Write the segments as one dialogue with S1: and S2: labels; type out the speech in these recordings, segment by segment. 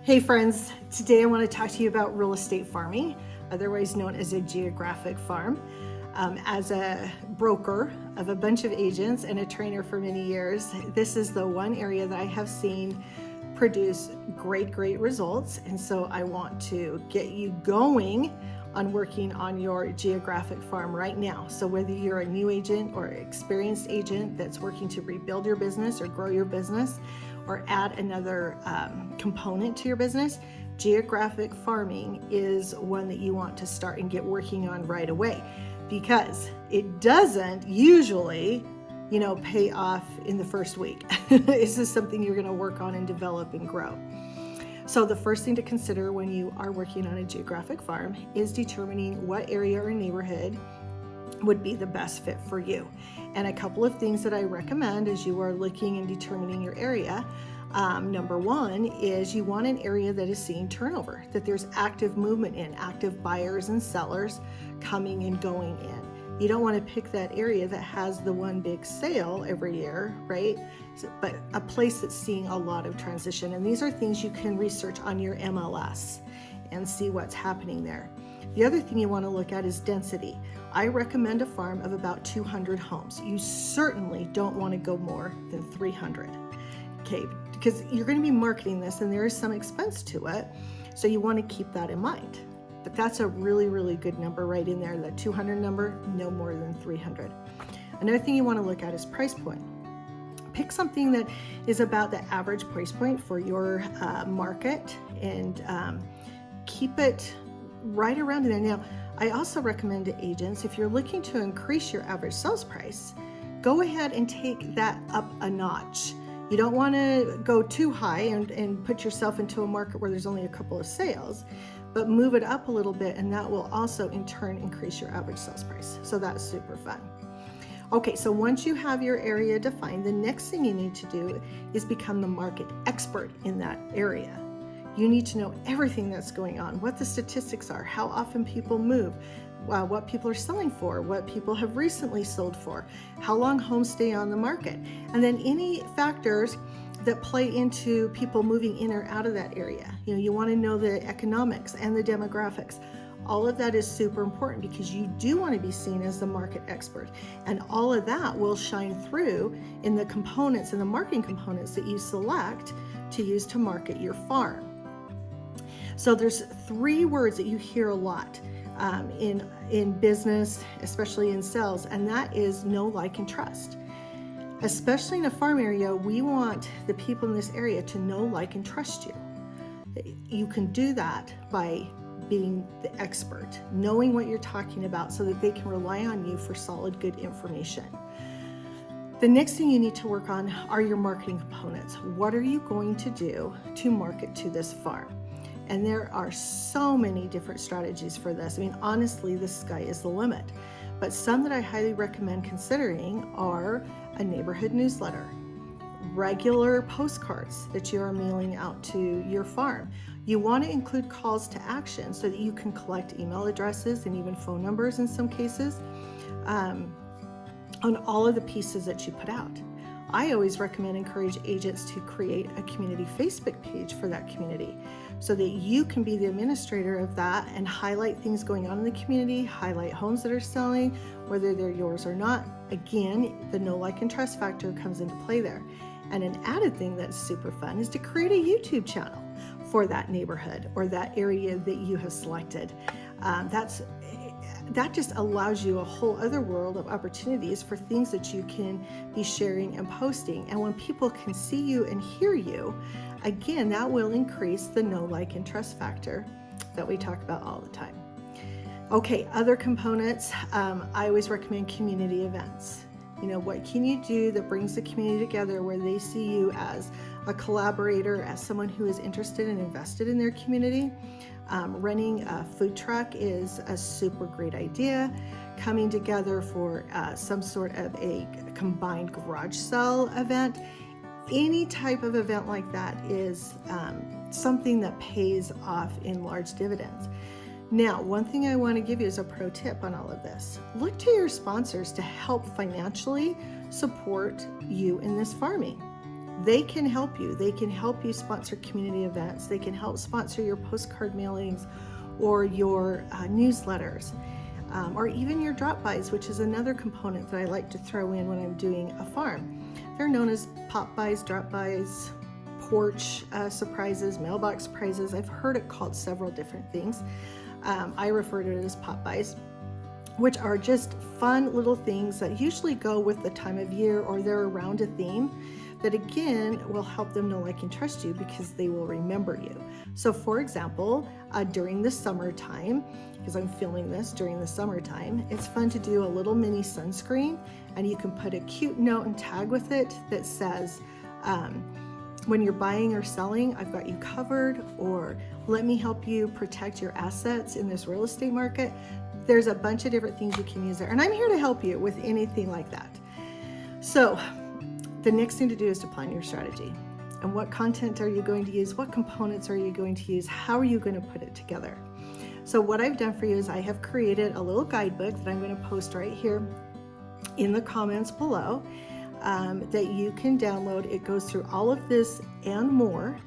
S1: Hey friends, today I want to talk to you about real estate farming, otherwise known as a geographic farm. As a broker of a bunch of agents and a trainer for many years, this is the one area that I have seen produce great results. And so I want to get you going on working on your geographic farm right now. So whether you're a new agent or experienced agent that's working to rebuild your business or grow your business or add another component to your business, geographic farming is one that you want to start and get working on right away, because it doesn't usually pay off in the first week. This is something you're going to work on and develop and grow. So the first thing to consider when you are working on a geographic farm is determining what area or neighborhood would be the best fit for you. And a couple of things that I recommend as you are looking and determining your area. Number one is you want an area that is seeing turnover, that there's active movement in, active buyers and sellers coming and going in. You don't want to pick that area that has the one big sale every year, right? But a place that's seeing a lot of transition. And these are things you can research on your MLS and see what's happening there. The other thing you want to look at is density. I recommend a farm of about 200 homes. You certainly don't want to go more than 300. Okay, because you're going to be marketing this and there is some expense to it. So you want to keep that in mind. But that's a really good number right in there, that 200 number, no more than 300. Another thing you want to look at is price point. Pick something that is about the average price point for your market and keep it right around in there. Now, I also recommend to agents, if you're looking to increase your average sales price, go ahead and take that up a notch. You don't want to go too high and put yourself into a market where there's only a couple of sales, but move it up a little bit, and that will also in turn increase your average sales price. So that's super fun. Okay, so once you have your area defined, the next thing you need to do is become the market expert in that area. You need to know everything that's going on, what the statistics are, how often people move, what people are selling for, what people have recently sold for, how long homes stay on the market, and then any factors that play into people moving in or out of that area. You want to know the economics and the demographics. All of that is super important because you do want to be seen as the market expert, and all of that will shine through in the components and the marketing components that you select to use to market your farm. So there's three words that you hear a lot in business, especially in sales, and that is know, like, and trust. Especially in a farm area, we want the people in this area to know, like, and trust you. You can do that by being the expert, knowing what you're talking about so that they can rely on you for solid, good information. The next thing you need to work on are your marketing components. What are you going to do to market to this farm? And there are so many different strategies for this. I mean, honestly, the sky is the limit. But some that I highly recommend considering are a neighborhood newsletter, regular postcards that you are mailing out to your farm. You want to include calls to action so that you can collect email addresses and even phone numbers in some cases on all of the pieces that you put out. I always encourage agents to create a community Facebook page for that community so that you can be the administrator of that and highlight things going on in the community, highlight homes that are selling, whether they're yours or not. Again, the know, like, and trust factor comes into play there. And an added thing that's super fun is to create a YouTube channel for that neighborhood or that area that you have selected. That just allows you a whole other world of opportunities for things that you can be sharing and posting. And when people can see you and hear you, again, that will increase the know, like, and trust factor that we talk about all the time. Okay, other components, I always recommend community events. What can you do that brings the community together where they see you as a collaborator, as someone who is interested and invested in their community? Running a food truck is a super great idea. Coming together for some sort of a combined garage sale event. Any type of event like that is something that pays off in large dividends. Now, one thing I want to give you is a pro tip on all of this. Look to your sponsors to help financially support you in this farming. they can help you. They can help you sponsor community events. They can help sponsor your postcard mailings or your newsletters, or even your drop-bys, which is another component that I like to throw in when I'm doing a farm. They're known as pop-bys, drop-bys, porch surprises, mailbox surprises. I've heard it called several different things. I refer to it as pop-bys, which are just fun little things that usually go with the time of year, or they're around a theme that again will help them know, like, and trust you because they will remember you. So for example, during the summertime, because I'm filming this during the summertime, it's fun to do a little mini sunscreen, and you can put a cute note and tag with it that says, when you're buying or selling, I've got you covered, or let me help you protect your assets in this real estate market. There's a bunch of different things you can use there, and I'm here to help you with anything like that. So the next thing to do is to plan your strategy. And what content are you going to use? What components are you going to use? How are you going to put it together? So what I've done for you is I have created a little guidebook that I'm going to post right here in the comments below, that you can download. It goes through all of this and more,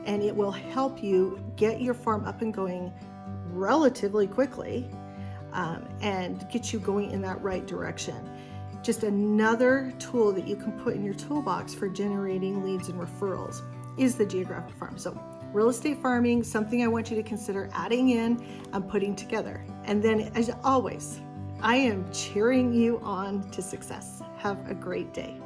S1: and it will help you get your farm up and going relatively quickly, and get you going in that right direction. Just another tool that you can put in your toolbox for generating leads and referrals is the geographic farm. So real estate farming, something I want you to consider adding in and putting together. And then, as always, I am cheering you on to success. Have a great day.